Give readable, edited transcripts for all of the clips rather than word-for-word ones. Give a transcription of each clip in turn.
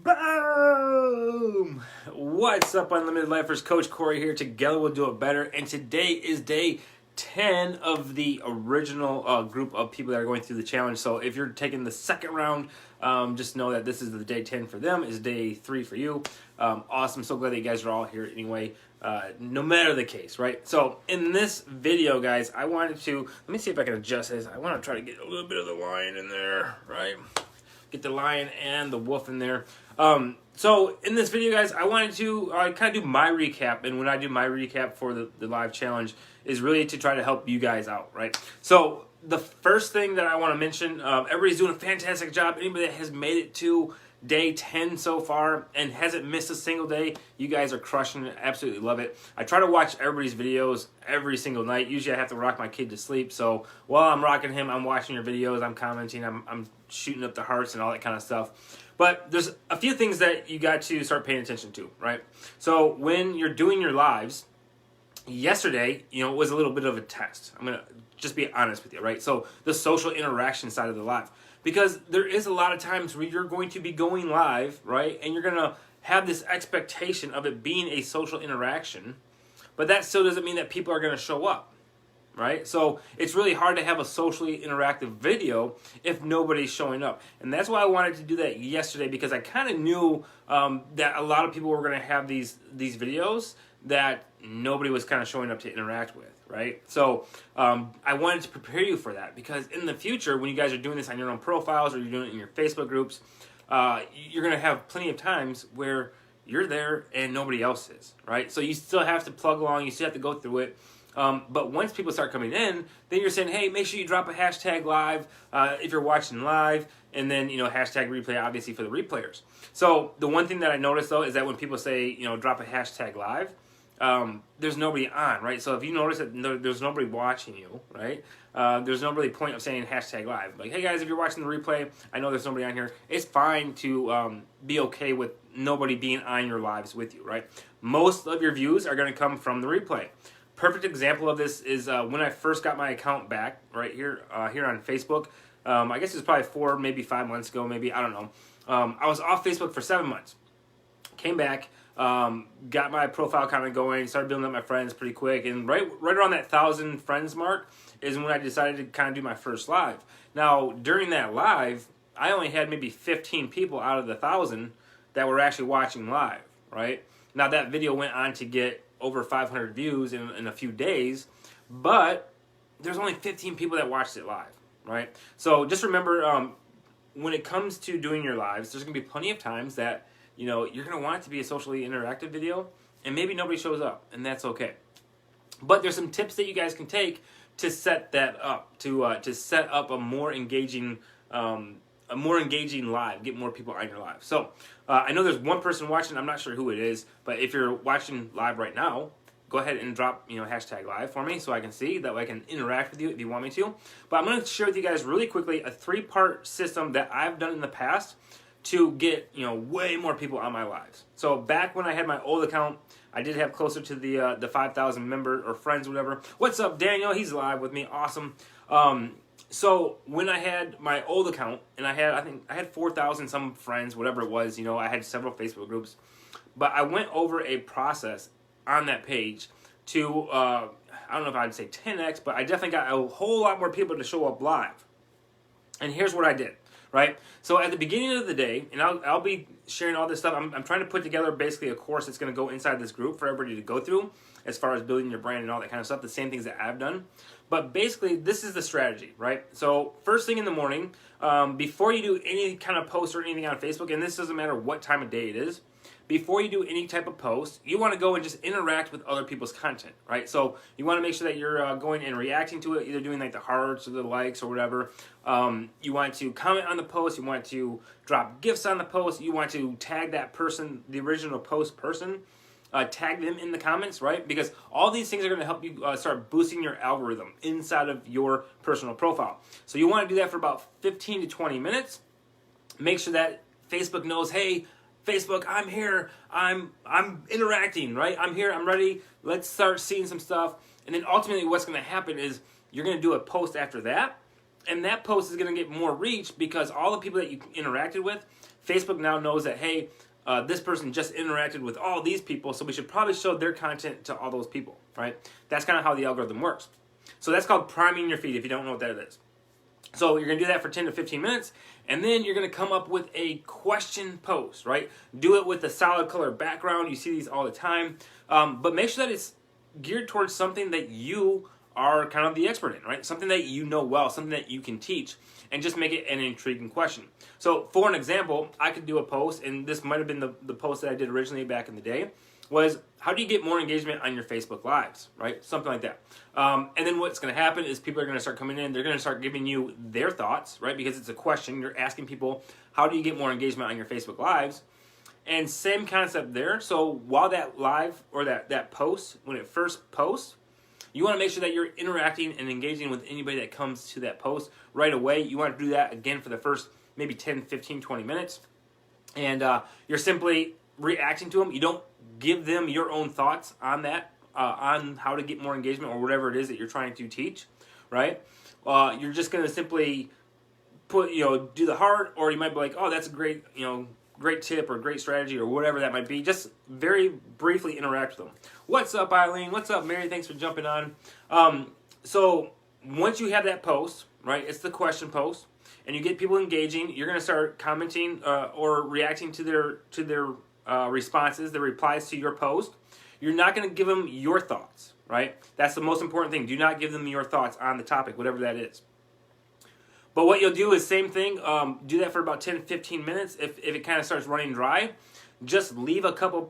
Boom! What's up, Unlimited Lifers? Coach Corey here. Together we'll do it better. And today is day 10 of the original group of people that are going through the challenge. So if you're taking the second round, just know that this is the day 10 for them, is day 3 for you. Awesome. So glad that you guys are all here anyway, no matter the case, right? So in this video, guys, I wanted to, let me see if I can adjust this. I want to try to get a little bit of the lion in there, right? Get the lion and the wolf in there. So in this video, guys, I wanted to kind of do my recap. And when I do my recap for the live challenge is really to try to help you guys out, right? So the first thing that I want to mention, everybody's doing a fantastic job. Anybody that has made it to day 10 so far and hasn't missed a single day, you guys are crushing it. Absolutely love it. I try to watch everybody's videos every single night. Usually I have to rock my kid to sleep, so while I'm rocking him, I'm watching your videos, I'm commenting, I'm shooting up the hearts and all that kind of stuff. But there's a few things that you got to start paying attention to, right? So when you're doing your lives, yesterday, it was a little bit of a test. I'm going to just be honest with you, right? So the social interaction side of the live. Because there is a lot of times where you're going to be going live, right? And you're going to have this expectation of it being a social interaction. But that still doesn't mean that people are going to show up, right? So it's really hard to have a socially interactive video if nobody's showing up. And that's why I wanted to do that yesterday, because I kind of knew that a lot of people were going to have these videos that nobody was kind of showing up to interact with, right? So I wanted to prepare you for that, because in the future, when you guys are doing this on your own profiles or you're doing it in your Facebook groups, you're going to have plenty of times where you're there and nobody else is, right? So you still have to plug along, you still have to go through it. But once people start coming in, then you're saying, hey, make sure you drop a hashtag live if you're watching live, and then, hashtag replay, obviously, for the replayers. So the one thing that I noticed, though, is that when people say, drop a hashtag live, there's nobody on, right? So if you notice that there's nobody watching you, right, there's no really point of saying hashtag live. Like, hey, guys, if you're watching the replay, I know there's nobody on here. It's fine to be okay with nobody being on your lives with you, right? Most of your views are going to come from the replay. Perfect example of this is when I first got my account back, right here on Facebook. I guess it was probably 4, maybe 5 months ago, maybe, I don't know. I was off Facebook for 7 months. Came back, got my profile kind of going, started building up my friends pretty quick, and right around that 1,000 friends mark is when I decided to kind of do my first live. Now, during that live, I only had maybe 15 people out of the 1,000 that were actually watching live, right? Now, that video went on to get over 500 views in a few days, but there's only 15 people that watched it live, right? So just remember, when it comes to doing your lives, there's going to be plenty of times that you're going to want it to be a socially interactive video, and maybe nobody shows up, and that's okay. But there's some tips that you guys can take to set that up, to set up a more engaging live, get more people on your live. So I know there's one person watching. I'm not sure who it is, but if you're watching live right now, go ahead and drop hashtag live for me so I can see. That way I can interact with you if you want me to. But I'm going to share with you guys really quickly a 3-part system that I've done in the past to get way more people on my lives. So back when I had my old account, I did have closer to the 5,000 member or friends, whatever. What's up, Daniel? He's live with me. Awesome. So when I had my old account, and I had 4,000 some friends, whatever it was, I had several Facebook groups, but I went over a process on that page to, I don't know if I'd say 10x, but I definitely got a whole lot more people to show up live. And here's what I did, right? So at the beginning of the day, and I'll be sharing all this stuff, I'm trying to put together basically a course that's going to go inside this group for everybody to go through as far as building your brand and all that kind of stuff, the same things that I've done. But basically, this is the strategy, right? So first thing in the morning, before you do any kind of post or anything on Facebook, and this doesn't matter what time of day it is, before you do any type of post, you want to go and just interact with other people's content, right? So you want to make sure that you're going and reacting to it, either doing like the hearts or the likes or whatever. You want to comment on the post. You want to drop gifts on the post. You want to tag that person, the original post person. Tag them in the comments, right? Because all these things are going to help you start boosting your algorithm inside of your personal profile. So you want to do that for about 15 to 20 minutes. Make sure that Facebook knows, hey, Facebook, I'm here, I'm interacting, right? I'm here, I'm ready, let's start seeing some stuff. And then ultimately what's going to happen is you're going to do a post after that, and that post is going to get more reach because all the people that you interacted with, Facebook now knows that, hey, this person just interacted with all these people, so we should probably show their content to all those people, right? That's kind of how the algorithm works. So that's called priming your feed, if you don't know what that is. So you're going to do that for 10 to 15 minutes, and then you're going to come up with a question post, right? Do it with a solid color background. You see these all the time. But make sure that it's geared towards something that you are kind of the expert in, right? Something that you know well, something that you can teach, and just make it an intriguing question. So for an example, I could do a post, and this might have been the post that I did originally back in the day, was how do you get more engagement on your Facebook Lives, right? Something like that. And then what's going to happen is people are going to start coming in, they're going to start giving you their thoughts, right? Because it's a question, you're asking people, how do you get more engagement on your Facebook Lives? And same concept there. So while that live or that post, when it first posts, you want to make sure that you're interacting and engaging with anybody that comes to that post right away. You want to do that again for the first maybe 10, 15, 20 minutes. And you're simply reacting to them. You don't give them your own thoughts on that, on how to get more engagement or whatever it is that you're trying to teach, right? You're just going to simply do the heart, or you might be like, oh, that's a great, great tip or great strategy or whatever that might be. Just very briefly interact with them. What's up, Eileen? What's up, Mary? Thanks for jumping on. So once you have that post, right, it's the question post, and you get people engaging, you're going to start commenting or reacting to their responses, their replies to your post. You're not going to give them your thoughts, right? That's the most important thing. Do not give them your thoughts on the topic, whatever that is. But what you'll do is same thing. Do that for about 10, 15 minutes. If it kind of starts running dry, just leave a couple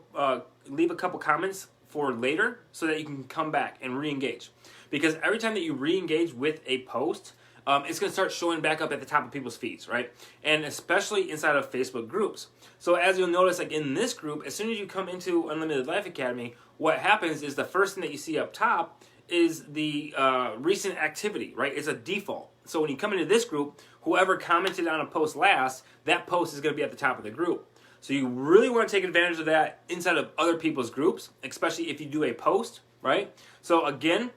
comments for later so that you can come back and re-engage. Because every time that you re-engage with a post, it's going to start showing back up at the top of people's feeds, right? And especially inside of Facebook groups. So as you'll notice, like in this group, as soon as you come into Unlimited Life Academy, what happens is the first thing that you see up top is the recent activity, right? It's a default. So when you come into this group, whoever commented on a post last, that post is going to be at the top of the group. So you really want to take advantage of that inside of other people's groups, especially if you do a post, right? So again,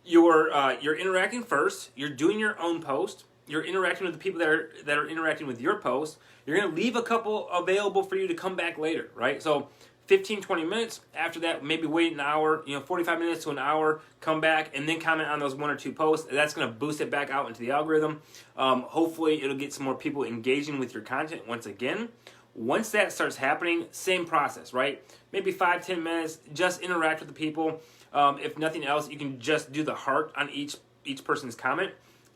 you're interacting first. You're doing your own post. You're interacting with the people that are interacting with your post. You're going to leave a couple available for you to come back later, right? So 15, 20 minutes. After that, maybe wait an hour, 45 minutes to an hour, come back, and then comment on those one or two posts. That's going to boost it back out into the algorithm. Hopefully, it'll get some more people engaging with your content once again. Once that starts happening, same process, right? Maybe 5, 10 minutes, just interact with the people. If nothing else, you can just do the heart on each person's comment,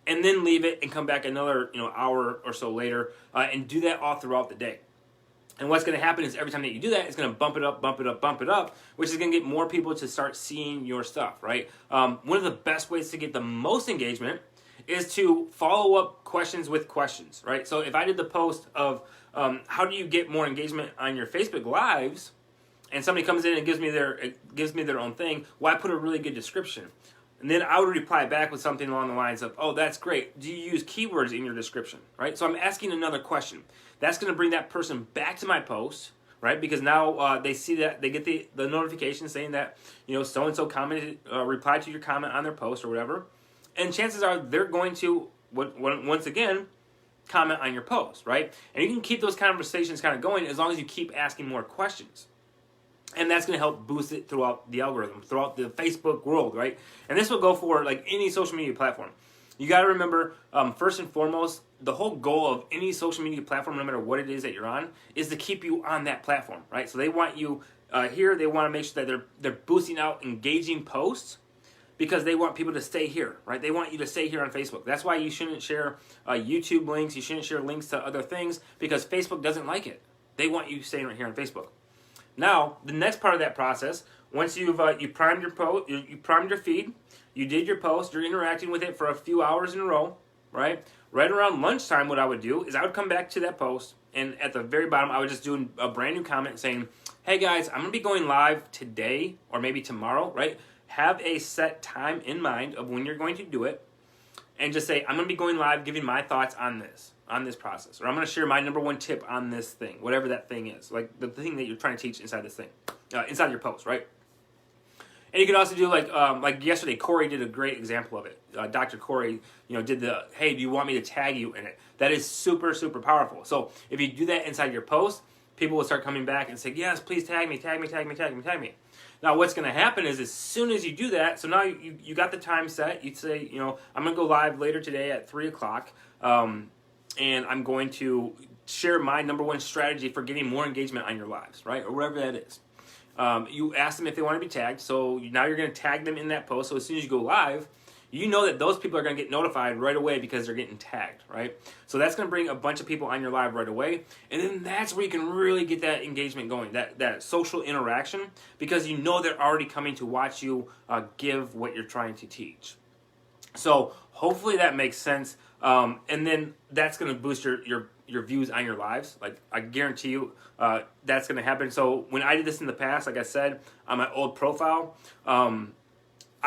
and then leave it and come back another hour or so later, and do that all throughout the day. And what's going to happen is every time that you do that, it's going to bump it up, bump it up, bump it up, which is going to get more people to start seeing your stuff, right? One of the best ways to get the most engagement is to follow up questions with questions, right? So if I did the post of how do you get more engagement on your Facebook Lives, and somebody comes in and gives me their own thing, well, I put a really good description. And then I would reply back with something along the lines of, oh, that's great. Do you use keywords in your description, right? So I'm asking another question. That's going to bring that person back to my post, right? Because now they see that, they get the notification saying that, so-and-so commented, replied to your comment on their post or whatever. And chances are they're going to, once again, comment on your post, right? And you can keep those conversations kind of going as long as you keep asking more questions. And that's going to help boost it throughout the algorithm, throughout the Facebook world, right? And this will go for like any social media platform. You got to remember, first and foremost, the whole goal of any social media platform, no matter what it is that you're on, is to keep you on that platform, right? So they want you here. They want to make sure that they're boosting out engaging posts because they want people to stay here, right? They want you to stay here on Facebook. That's why you shouldn't share YouTube links. You shouldn't share links to other things because Facebook doesn't like it. They want you staying right here on Facebook. Now, the next part of that process, once you primed your post, you primed your feed, you did your post, you're interacting with it for a few hours in a row, right? Right around lunchtime, what I would do is I would come back to that post, and at the very bottom, I would just do a brand new comment saying, hey guys, I'm going to be going live today or maybe tomorrow, right? Have a set time in mind of when you're going to do it, and just say, I'm going to be going live giving my thoughts on this process, or I'm going to share my number one tip on this thing, whatever that thing is, like the thing that you're trying to teach inside this thing, inside your post, right? And you can also do like yesterday, Corey did a great example of it. Dr. Corey, did the, hey, do you want me to tag you in it? That is super, super powerful. So if you do that inside your post, people will start coming back and say, yes, please tag me, tag me, tag me, tag me, tag me. Now what's going to happen is as soon as you do that, so now you got the time set. You'd say, I'm going to go live later today at 3 o'clock, and I'm going to share my #1 strategy for getting more engagement on your lives, right? Or whatever that is. You ask them if they want to be tagged, so now you're going to tag them in that post. So as soon as you go live, you know that those people are going to get notified right away because they're getting tagged, right? So that's going to bring a bunch of people on your live right away, and then that's where you can really get that engagement going, that social interaction, because you know they're already coming to watch you give what you're trying to teach. So hopefully that makes sense, and then that's going to boost your views on your lives. Like, I guarantee you that's going to happen. So when I did this in the past, like I said, on my old profile,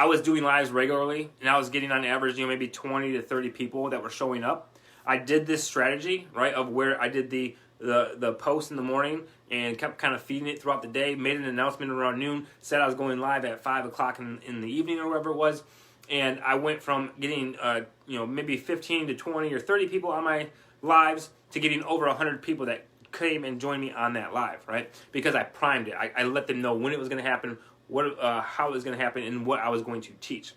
I was doing lives regularly, and I was getting on average, maybe 20 to 30 people that were showing up. I did this strategy, right, of where I did the post in the morning and kept kind of feeding it throughout the day, made an announcement around noon, said I was going live at 5 o'clock in the evening or whatever it was, and I went from getting, maybe 15 to 20 or 30 people on my lives to getting over 100 people that came and joined me on that live, right? Because I primed it. I let them know when it was going to happen, how it was going to happen, and what I was going to teach.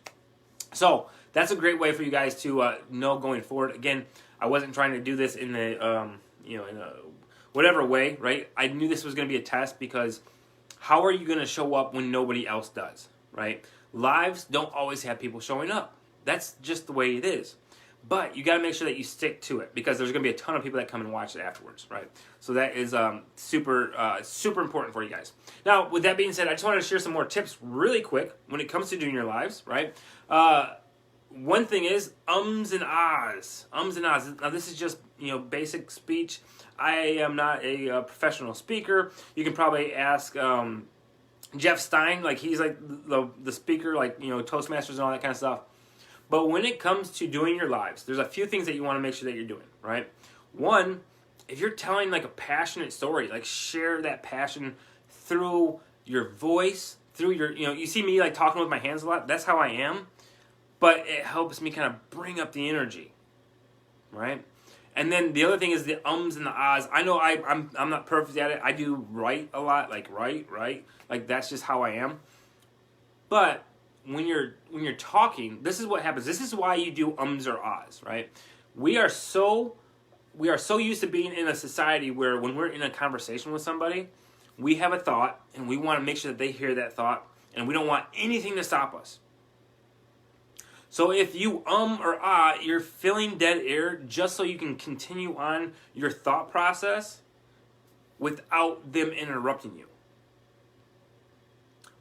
So that's a great way for you guys to know going forward. Again, I wasn't trying to do this in a whatever way, right? I knew this was going to be a test, because how are you going to show up when nobody else does, right? Lives don't always have people showing up. That's just the way it is. But you got to make sure that you stick to it, because there's going to be a ton of people that come and watch it afterwards, right? So that is super important for you guys. Now, with that being said, I just wanted to share some more tips really quick when it comes to doing your lives, right? One thing is ums and ahs. Ums and ahs. Now, this is just basic speech. I am not a professional speaker. You can probably ask Jeff Stein, like he's like the speaker, like Toastmasters and all that kind of stuff. But when it comes to doing your lives, there's a few things that you want to make sure that you're doing, right? One, if you're telling like a passionate story, like share that passion through your voice, through your, you see me like talking with my hands a lot. That's how I am. But it helps me kind of bring up the energy, right? And then the other thing is the ums and the ahs. I know I'm not perfect at it. I do write a lot, like right. Like that's just how I am. But when you're talking, this is what happens. This is why you do ums or ahs, right? We are so used to being in a society where when we're in a conversation with somebody, we have a thought and we want to make sure that they hear that thought, and we don't want anything to stop us. So if you or ah, you're filling dead air just so you can continue on your thought process without them interrupting you.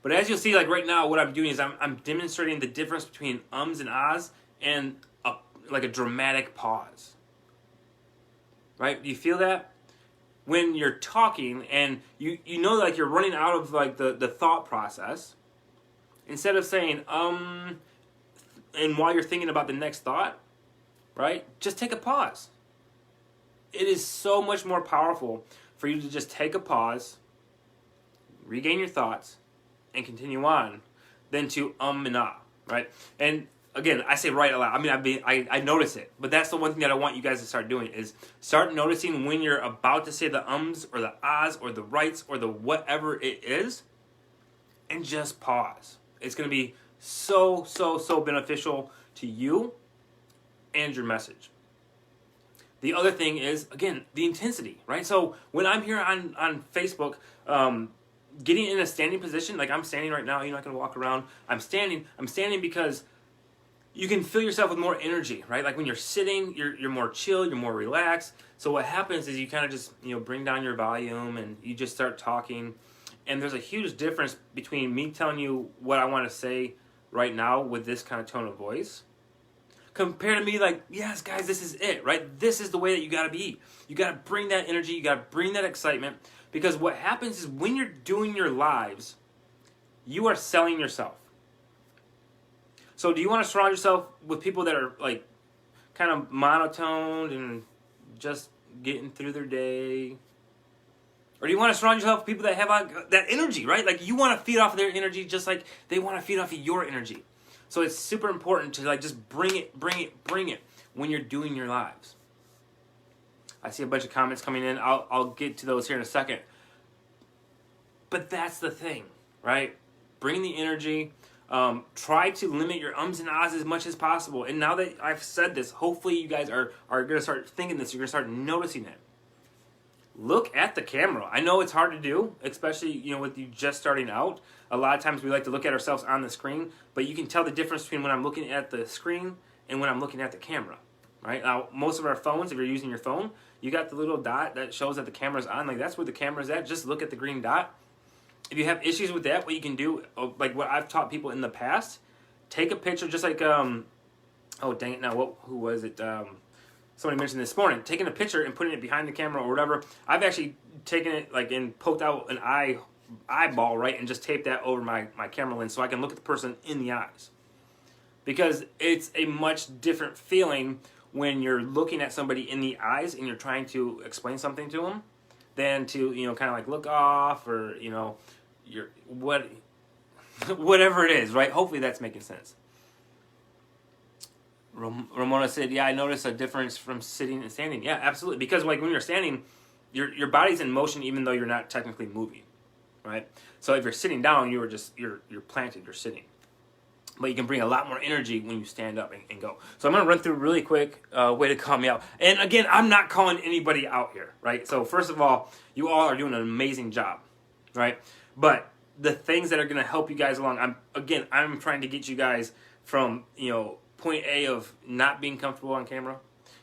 But as you'll see, like right now, what I'm doing is I'm demonstrating the difference between ums and ahs and like a dramatic pause. Right? Do you feel that? When you're talking and you know like you're running out of like the thought process, instead of saying and while you're thinking about the next thought, right? Just take a pause. It is so much more powerful for you to just take a pause, regain your thoughts, and continue on than to and ah, right? And again, I say right a lot. I mean, I notice it, but that's the one thing that I want you guys to start doing is start noticing when you're about to say the ums or the ahs or the rights or the whatever it is, and just pause. It's going to be so beneficial to you and your message. The other thing is, again, the intensity, right? So when I'm here on Facebook, getting in a standing position, like I'm standing right now, you're not going to walk around. I'm standing because you can fill yourself with more energy, right? Like when you're sitting, you're more chill, you're more relaxed. So what happens is you kind of just, bring down your volume and you just start talking. And there's a huge difference between me telling you what I want to say right now with this kind of tone of voice compared to me like, yes, guys, this is it, right? This is the way that you got to be. You got to bring that energy. You got to bring that excitement, because what happens is when you're doing your lives, you are selling yourself. So do you want to surround yourself with people that are like kind of monotoned and just getting through their day? Or you want to surround yourself with people that have that energy, right? Like you want to feed off of their energy just like they want to feed off of your energy. So it's super important to like just bring it when you're doing your lives. I see a bunch of comments coming in. I'll get to those here in a second. But that's the thing, right? Bring the energy. Try to limit your ums and ahs as much as possible. And now that I've said this, hopefully you guys are going to start thinking this. You're going to start noticing it. Look at the camera. I know it's hard to do, especially with you just starting out. A lot of times we like to look at ourselves on the screen, but you can tell the difference between when I'm looking at the screen and when I'm looking at the camera. Right? Now, most of our phones, if you're using your phone, you got the little dot that shows that the camera's on. Like that's where the camera's at. Just look at the green dot. If you have issues with that, what you can do, like what I've taught people in the past, take a picture, just like, oh dang it, now, who was it? Somebody mentioned this morning, taking a picture and putting it behind the camera or whatever. I've actually taken it like and poked out an eyeball, right, and just taped that over my camera lens so I can look at the person in the eyes. Because it's a much different feeling when you're looking at somebody in the eyes and you're trying to explain something to them than to, kind of like look off or, whatever it is, right? Hopefully that's making sense. Ramona said, yeah, I noticed a difference from sitting and standing. Yeah, absolutely. Because like when you're standing, your body's in motion even though you're not technically moving, right? So if you're sitting down, you're planted, you're sitting. But you can bring a lot more energy when you stand up and go. So I'm going to run through really quick way to call me out. And again, I'm not calling anybody out here, right? So first of all, you all are doing an amazing job, right? But the things that are going to help you guys along, I'm trying to get you guys from, point A of not being comfortable on camera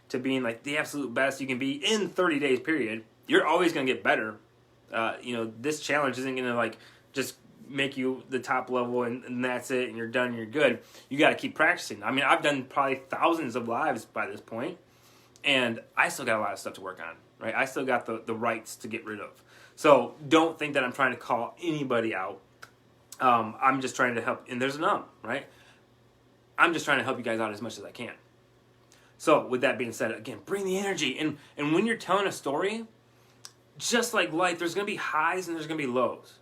to being like the absolute best you can be in 30 days period. You're always going to get better. This challenge isn't going to like just make you the top level and that's it and you're done, you're good. You got to keep practicing. I mean, I've done probably thousands of lives by this point and I still got a lot of stuff to work on, right? I still got the rights to get rid of. So don't think that I'm trying to call anybody out. I'm just trying to help, and there's an right? I'm just trying to help you guys out as much as I can. So with that being said, again, bring the energy. And when you're telling a story, just like life, there's going to be highs and there's going to be lows.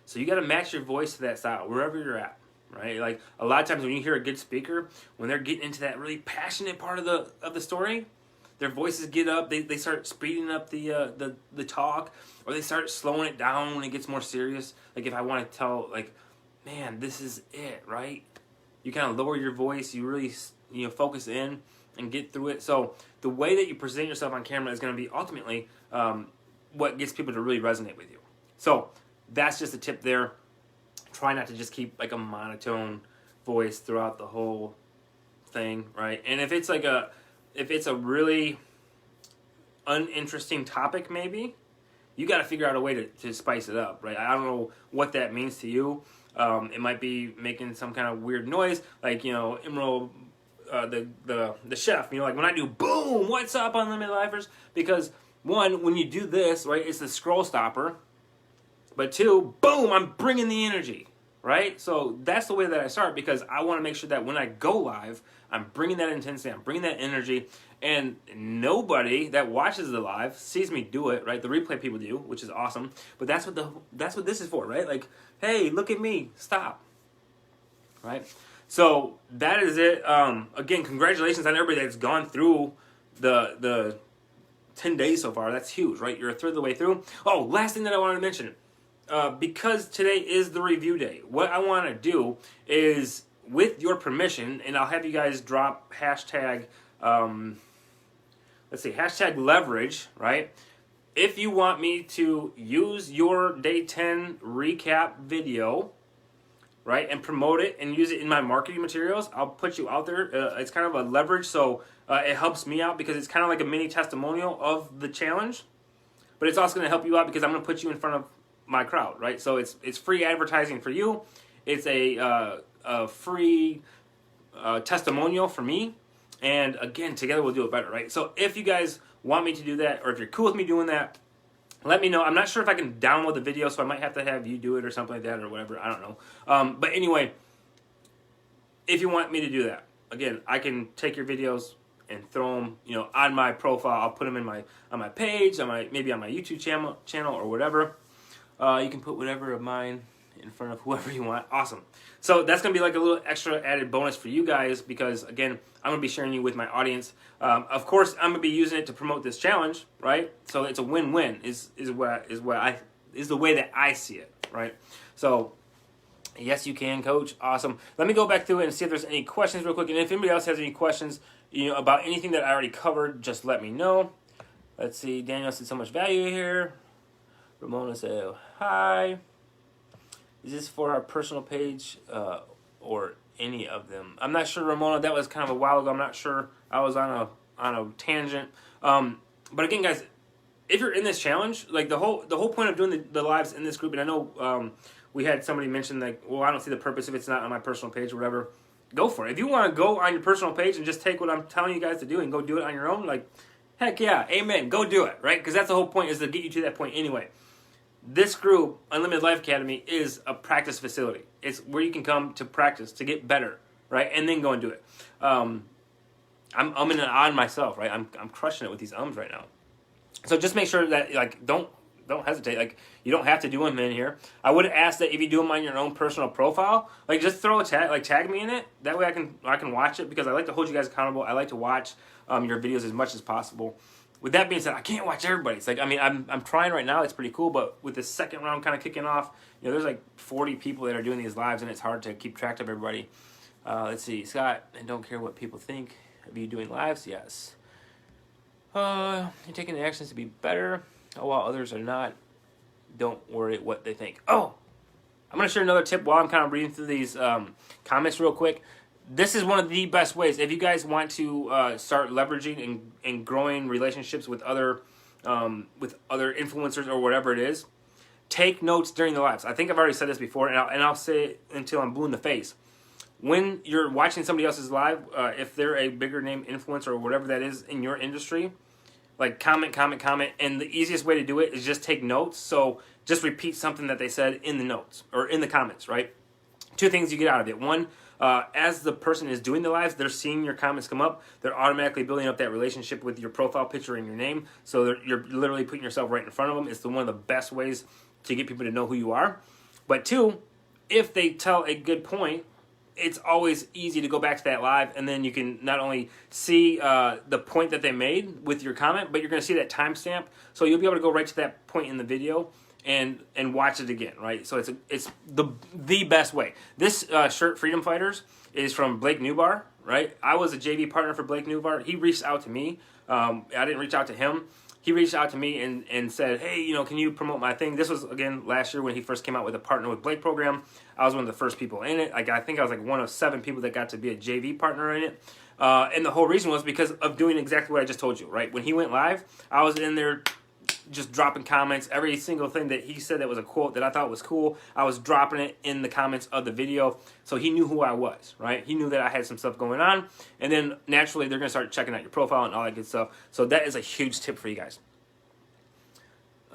So you got to match your voice to that style, wherever you're at, right? Like a lot of times when you hear a good speaker, when they're getting into that really passionate part of the story, their voices get up, they start speeding up the talk, or they start slowing it down when it gets more serious. Like if I want to tell, like, man, this is it, right? You kind of lower your voice, you really focus in and get through it. So the way that you present yourself on camera is going to be ultimately what gets people to really resonate with you. So that's just a tip there. Try not to just keep like a monotone voice throughout the whole thing, right? And if it's a really uninteresting topic, maybe, you got to figure out a way to spice it up, right? I don't know what that means to you. It might be making some kind of weird noise, like, Emerald, the chef, like when I do boom, what's up, Unlimited Lifers? Because one, when you do this, right, it's the scroll stopper. But two, boom, I'm bringing the energy, right? So that's the way that I start because I want to make sure that when I go live, I'm bringing that intensity, I'm bringing that energy, and nobody that watches the live sees me do it, right? The replay people do, which is awesome. But that's what this is for, right? Like, hey, look at me, stop, right? So that is it. Again, congratulations on everybody that's gone through the 10 days so far. That's huge, right? You're a third of the way through. Oh, last thing that I wanted to mention. Because today is the review day, what I want to do is, with your permission, and I'll have you guys drop hashtag, hashtag leverage, right? If you want me to use your day 10 recap video, right, and promote it and use it in my marketing materials, I'll put you out there. It's kind of a leverage, so it helps me out because it's kind of like a mini testimonial of the challenge, but it's also going to help you out because I'm going to put you in front of my crowd, right? So it's free advertising for you. It's a free testimonial for me. And again, together we'll do it better, right? So if you guys want me to do that, or if you're cool with me doing that, let me know. I'm not sure if I can download the video, so I might have to have you do it or something like that or whatever. I don't know. But anyway, if you want me to do that, again, I can take your videos, and throw them, you know, on my profile. I'll put them in on my page, maybe on my YouTube channel or whatever. You can put whatever of mine in front of whoever you want. Awesome. So that's going to be like a little extra added bonus for you guys because, again, I'm going to be sharing you with my audience. Of course, I'm going to be using it to promote this challenge, right? So it's a win-win is the way that I see it, right? So yes, you can, Coach. Awesome. Let me go back through it and see if there's any questions real quick. And if anybody else has any questions, you know, about anything that I already covered, just let me know. Let's see. Daniel said so much value here. Ramona said hi. Is this for our personal page or any of them? I'm not sure, Ramona. That was kind of a while ago. I'm not sure. I was on a tangent. But again, guys, if you're in this challenge, like the whole point of doing the lives in this group, and I know we had somebody mention like, well, I don't see the purpose if it's not on my personal page or whatever. Go for it. If you want to go on your personal page and just take what I'm telling you guys to do and go do it on your own, like, heck yeah, amen. Go do it, right? Because that's the whole point, is to get you to that point anyway. This group, Unlimited Life Academy, is a practice facility. It's where you can come to practice, to get better, right? And then go and do it. I'm umming and on myself, right? I'm crushing it with these ums right now. So just make sure that, like, don't hesitate. Like, you don't have to do them in here. I would ask that if you do them on your own personal profile, like, just throw a tag, like, tag me in it. That way I can watch it, because I like to hold you guys accountable. I like to watch your videos as much as possible. With that being said, I can't watch everybody's. Like, I mean, I'm trying right now. It's pretty cool, but with the second round kind of kicking off, you know, there's like 40 people that are doing these lives, and it's hard to keep track of everybody. Let's see, Scott. I don't care what people think of you doing lives. Yes. You're taking the actions to be better, while others are not. Don't worry what they think. Oh, I'm going to share another tip while I'm kind of reading through these comments real quick. This is one of the best ways. If you guys want to start leveraging and growing relationships with other influencers or whatever it is, take notes during the lives. I think I've already said this before, and I'll say it until I'm blue in the face. When you're watching somebody else's live, if they're a bigger name influencer or whatever that is in your industry, like comment, and the easiest way to do it is just take notes. So just repeat something that they said in the notes or in the comments, right? Two things you get out of it. One, as the person is doing the lives, they're seeing your comments come up. They're automatically building up that relationship with your profile picture and your name. So you're literally putting yourself right in front of them. It's one of the best ways to get people to know who you are. But two, if they tell a good point, it's always easy to go back to that live, and then you can not only see the point that they made with your comment, but you're going to see that timestamp. So you'll be able to go right to that point in the video and watch it again, right? So it's the best way. This shirt, Freedom Fighters, is from Blake Newbar, right? I was a JV partner for Blake Newbar. He reached out to me. I didn't reach out to him. He reached out to me and said, hey, you know, can you promote my thing? This was, again, last year when he first came out with a Partner with Blake program. I was one of the first people in it. Like, I think I was like one of 7 people that got to be a JV partner in it. And the whole reason was because of doing exactly what I just told you, right? When he went live, I was in there just dropping comments. Every single thing that he said that was a quote that I thought was cool, I was dropping it in the comments of the video. So he knew who I was, right? He knew that I had some stuff going on. And then naturally, they're going to start checking out your profile and all that good stuff. So that is a huge tip for you guys.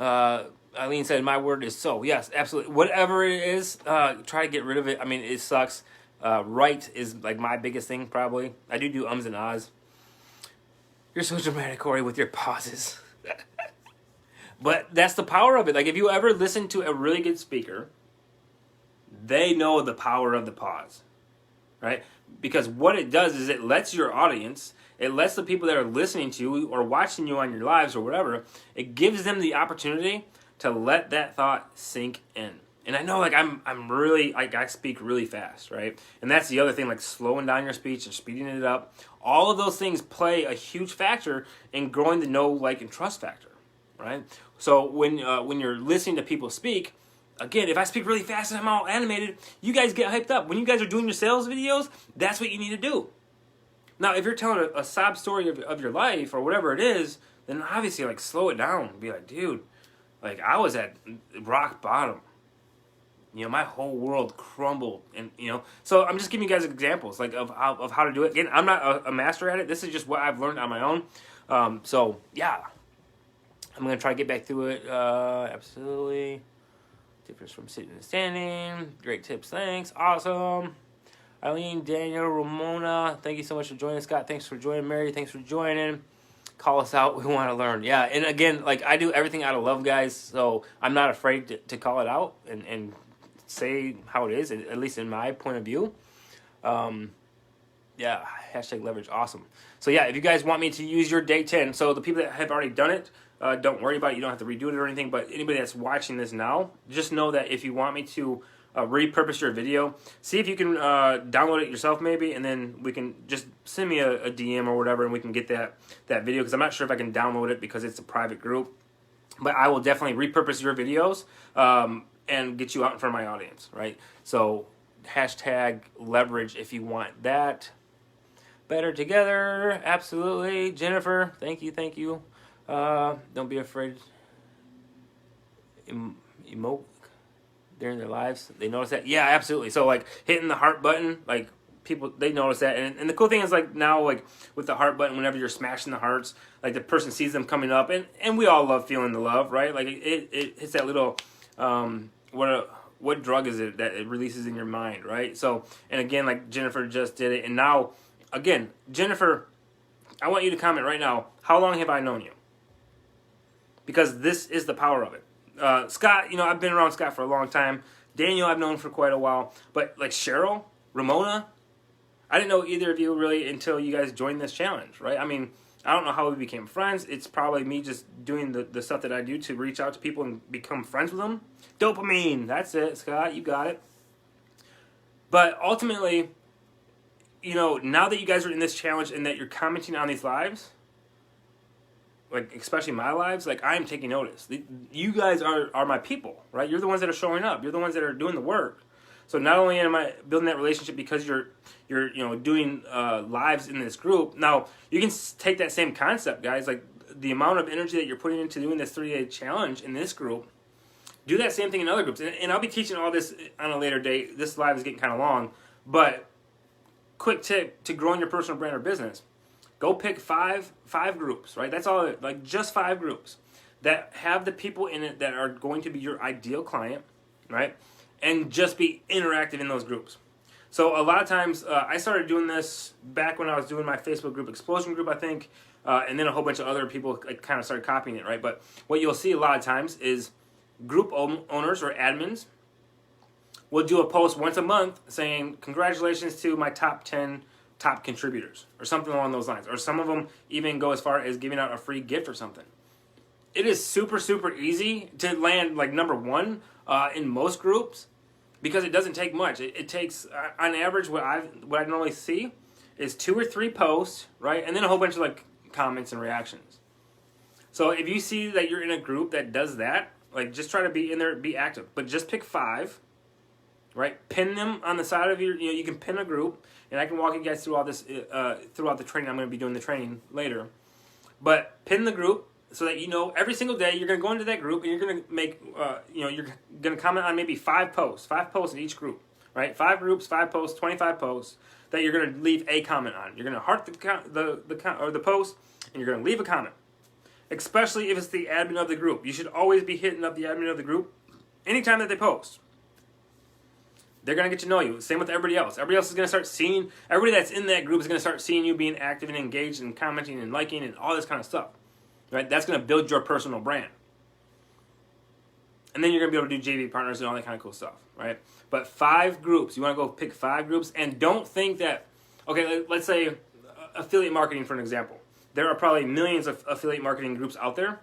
Eileen said, my word is so. Yes, absolutely. Whatever it is, try to get rid of it. I mean, it sucks. Right is like my biggest thing, probably. I do ums and ahs. You're so dramatic, Corey, with your pauses. But that's the power of it. Like, if you ever listen to a really good speaker, they know the power of the pause, right? Because what it does is it lets your audience, it lets the people that are listening to you or watching you on your lives or whatever, it gives them the opportunity to let that thought sink in. And I know, like, I'm really, like, I speak really fast, right? And that's the other thing, like, slowing down your speech and speeding it up. All of those things play a huge factor in growing the know, like, and trust factor, right? So when you're listening to people speak, again, if I speak really fast and I'm all animated, you guys get hyped up. When you guys are doing your sales videos, that's what you need to do. Now, if you're telling a sob story of your life or whatever it is, then obviously, like, slow it down and be like, dude, like, I was at rock bottom. You know, my whole world crumbled, and, you know, so I'm just giving you guys examples, like, of how to do it. Again, I'm not a master at it. This is just what I've learned on my own. So, yeah. I'm going to try to get back through it. Absolutely. Difference from sitting and standing. Great tips. Thanks. Awesome. Eileen, Daniel, Ramona, thank you so much for joining. Scott, thanks for joining. Mary, thanks for joining. Call us out. We want to learn. Yeah, and again, like I do everything out of love, guys. So I'm not afraid to call it out and say how it is, at least in my point of view. Yeah, hashtag leverage, awesome. So yeah, if you guys want me to use your day 10, so the people that have already done it, don't worry about it. You don't have to redo it or anything. But anybody that's watching this now, just know that if you want me to repurpose your video, see if you can download it yourself maybe, and then we can just send me a DM or whatever, and we can get that video, because I'm not sure if I can download it because it's a private group. But I will definitely repurpose your videos and get you out in front of my audience, right? So hashtag leverage if you want that. Better together, absolutely. Jennifer, thank you. Don't be afraid. Emote during their lives. They notice that? Yeah, absolutely. So like hitting the heart button, like people, they notice that. And the cool thing is, like now, like with the heart button, whenever you're smashing the hearts, like the person sees them coming up, and we all love feeling the love, right? Like it hits that little what drug is it that it releases in your mind, right? So, and again, like Jennifer just did it, and now again, Jennifer, I want you to comment right now, how long have I known you? Because this is the power of it. Scott, I've been around Scott for a long time. Daniel, I've known for quite a while. But like Cheryl, Ramona, I didn't know either of you really until you guys joined this challenge, right? I mean, I don't know how we became friends. It's probably me just doing the stuff that I do to reach out to people and become friends with them. Dopamine, that's it, Scott, you got it. But ultimately, now that you guys are in this challenge and that you're commenting on these lives, like especially my lives, like I am taking notice. You guys are my people, right? You're the ones that are showing up. You're the ones that are doing the work. So not only am I building that relationship because you're doing lives in this group. Now you can take that same concept, guys. Like the amount of energy that you're putting into doing this 3-day challenge in this group, do that same thing in other groups. And I'll be teaching all this on a later date. This live is getting kind of long, but quick tip to growing your personal brand or business. Go pick five groups, right? That's all, like just 5 groups that have the people in it that are going to be your ideal client, right? And just be interactive in those groups. So a lot of times, I started doing this back when I was doing my Facebook group, Explosion Group, I think, and then a whole bunch of other people kind of started copying it, right? But what you'll see a lot of times is group owners or admins will do a post once a month saying, congratulations to my top 10 top contributors, or something along those lines. Or some of them even go as far as giving out a free gift or something. It is super, super easy to land like number 1 in most groups, because it doesn't take much. It takes, on average, what I normally see is 2 or 3 posts, right? And then a whole bunch of like comments and reactions. So if you see that you're in a group that does that, like just try to be in there, be active. But just pick 5, right? Pin them on the side of your, you can pin a group, and I can walk you guys through all this throughout the training. I'm going to be doing the training later. But pin the group so that every single day you're going to go into that group and you're going to make, you're going to comment on maybe 5 posts in each group, right? 5 groups, 5 posts, 25 posts that you're going to leave a comment on. You're going to heart the post, and you're going to leave a comment. Especially if it's the admin of the group. You should always be hitting up the admin of the group anytime that they post. They're going to get to know you. Same with everybody else. Everybody else is going to start seeing, everybody that's in that group is going to start seeing you being active and engaged and commenting and liking and all this kind of stuff. Right? That's going to build your personal brand. And then you're going to be able to do JV partners and all that kind of cool stuff. Right? But 5 groups. You want to go pick 5 groups, and don't think that, okay, let's say affiliate marketing for an example. There are probably millions of affiliate marketing groups out there.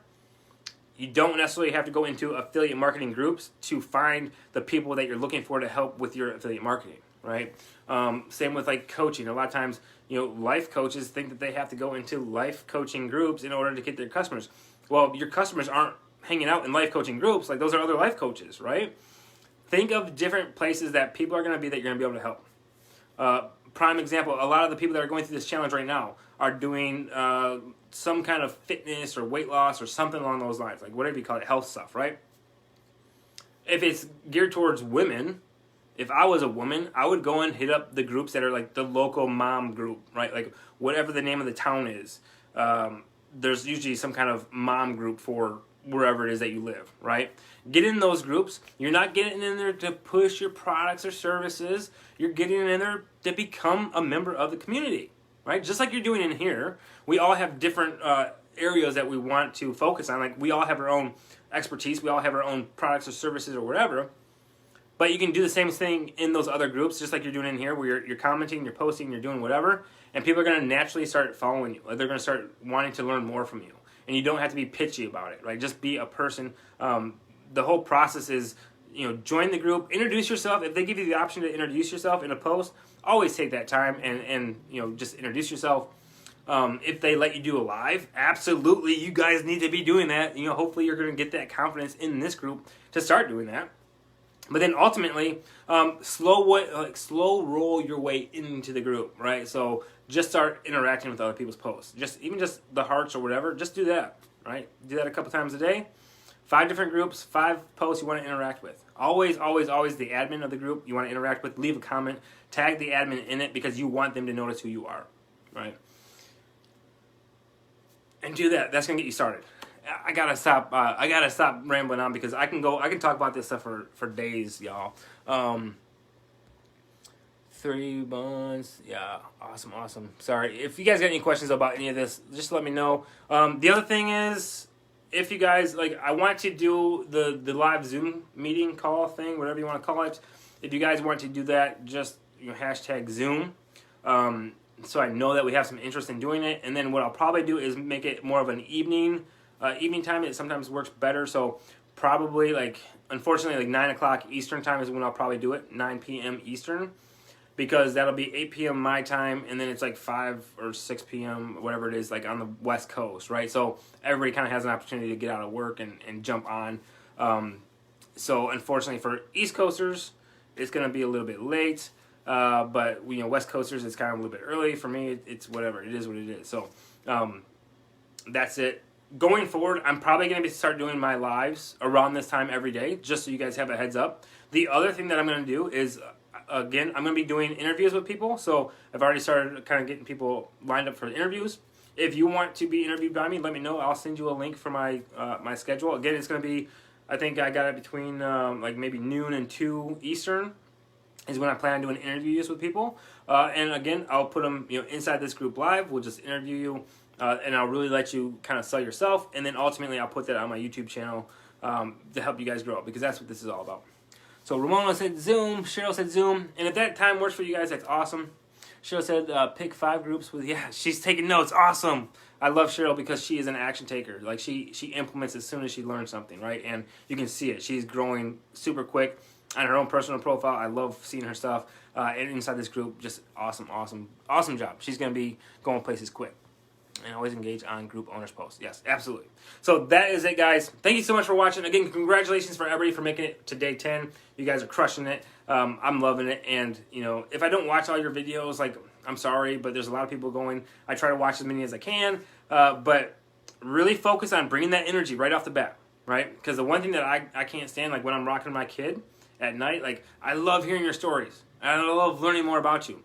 You don't necessarily have to go into affiliate marketing groups to find the people that you're looking for to help with your affiliate marketing, right? Same with like coaching. A lot of times, life coaches think that they have to go into life coaching groups in order to get their customers. Well, your customers aren't hanging out in life coaching groups. Like those are other life coaches, right? Think of different places that people are going to be that you're going to be able to help. Prime example, a lot of the people that are going through this challenge right now are doing some kind of fitness or weight loss or something along those lines, like whatever you call it, health stuff, right? If it's geared towards women, if I was a woman, I would go and hit up the groups that are like the local mom group, right? Like whatever the name of the town is. There's usually some kind of mom group for wherever it is that you live, right? Get in those groups. You're not getting in there to push your products or services. You're getting in there to become a member of the community, right? Just like you're doing in here. We all have different areas that we want to focus on. Like, we all have our own expertise. We all have our own products or services or whatever. But you can do the same thing in those other groups, just like you're doing in here, where you're commenting, you're posting, you're doing whatever, and people are going to naturally start following you. They're going to start wanting to learn more from you. And you don't have to be pitchy about it, right? Just be a person. The whole process is, join the group, introduce yourself. If they give you the option to introduce yourself in a post, always take that time and just introduce yourself. If they let you do a live, absolutely, you guys need to be doing that. Hopefully you're going to get that confidence in this group to start doing that. But then ultimately, slow roll your way into the group, right? So just start interacting with other people's posts. Even just the hearts or whatever, just do that, right? Do that a couple times a day. 5 different groups, 5 posts you want to interact with. Always, always, always the admin of the group you want to interact with. Leave a comment, tag the admin in it because you want them to notice who you are, right? And do that. That's gonna get you started. I gotta stop rambling on because I can talk about this stuff for days, y'all. 3 months, yeah, awesome. Sorry, if you guys got any questions about any of this, just let me know. The other thing is, if you guys I want to do the live Zoom meeting call thing, whatever you want to call it. If you guys want to do that, just hashtag Zoom. So I know that we have some interest in doing it, and then what I'll probably do is make it more of an evening time. It sometimes works better, so probably unfortunately 9 o'clock Eastern time is when I'll probably do it, 9 p.m. Eastern, because that'll be 8 p.m. my time, and then it's 5 or 6 p.m. whatever it is on the West Coast, right? So everybody kind of has an opportunity to get out of work and jump on. So unfortunately for East Coasters, it's going to be a little bit late. But West Coasters, it's kind of a little bit early. For me, it's whatever. It is what it is. So that's it. Going forward, I'm probably going to start doing my lives around this time every day, just so you guys have a heads up. The other thing that I'm going to do is, again, I'm going to be doing interviews with people. So I've already started kind of getting people lined up for interviews. If you want to be interviewed by me, let me know. I'll send you a link for my my schedule. Again, it's going to be, I think I got it between maybe noon and 2 Eastern. Is when I plan on doing interviews with people. And again, I'll put them inside this group live. We'll just interview you, and I'll really let you kind of sell yourself. And then ultimately, I'll put that on my YouTube channel to help you guys grow, because that's what this is all about. So Ramona said Zoom. Cheryl said Zoom. And if that time works for you guys, that's awesome. Cheryl said pick 5 groups with, she's taking notes. Awesome. I love Cheryl because she is an action taker. She implements as soon as she learns something, right? And you can see it. She's growing super quick. On her own personal profile, I love seeing her stuff. And inside this group, just awesome job. She's going to be going places quick. And always engage on group owners posts. Yes, absolutely. So that is it, guys. Thank you so much for watching. Again, congratulations for everybody for making it to day 10. You guys are crushing it. I'm loving it. And, if I don't watch all your videos, I'm sorry, but there's a lot of people going. I try to watch as many as I can. But really focus on bringing that energy right off the bat, right? Because the one thing that I can't stand, when I'm rocking my kid at night, I love hearing your stories. I love learning more about you.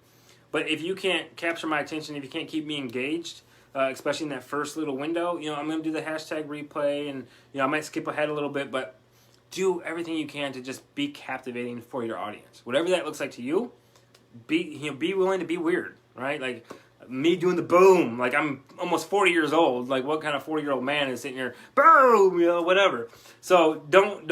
But if you can't capture my attention, if you can't keep me engaged, especially in that first little window, I'm going to do the hashtag replay, and I might skip ahead a little bit, but do everything you can to just be captivating for your audience. Whatever that looks like to you, be willing to be weird, right? Me doing the boom, I'm almost 40 years old. What kind of 40-year-old man is sitting here, boom, whatever. So don't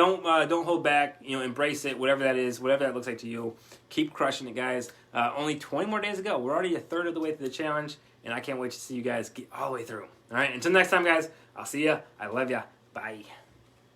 hold back. Embrace it, whatever that is, whatever that looks like to you. Keep crushing it, guys. Only 20 more days to go. We're already a third of the way through the challenge, and I can't wait to see you guys get all the way through. All right, until next time, guys. I'll see ya. I love ya. Bye.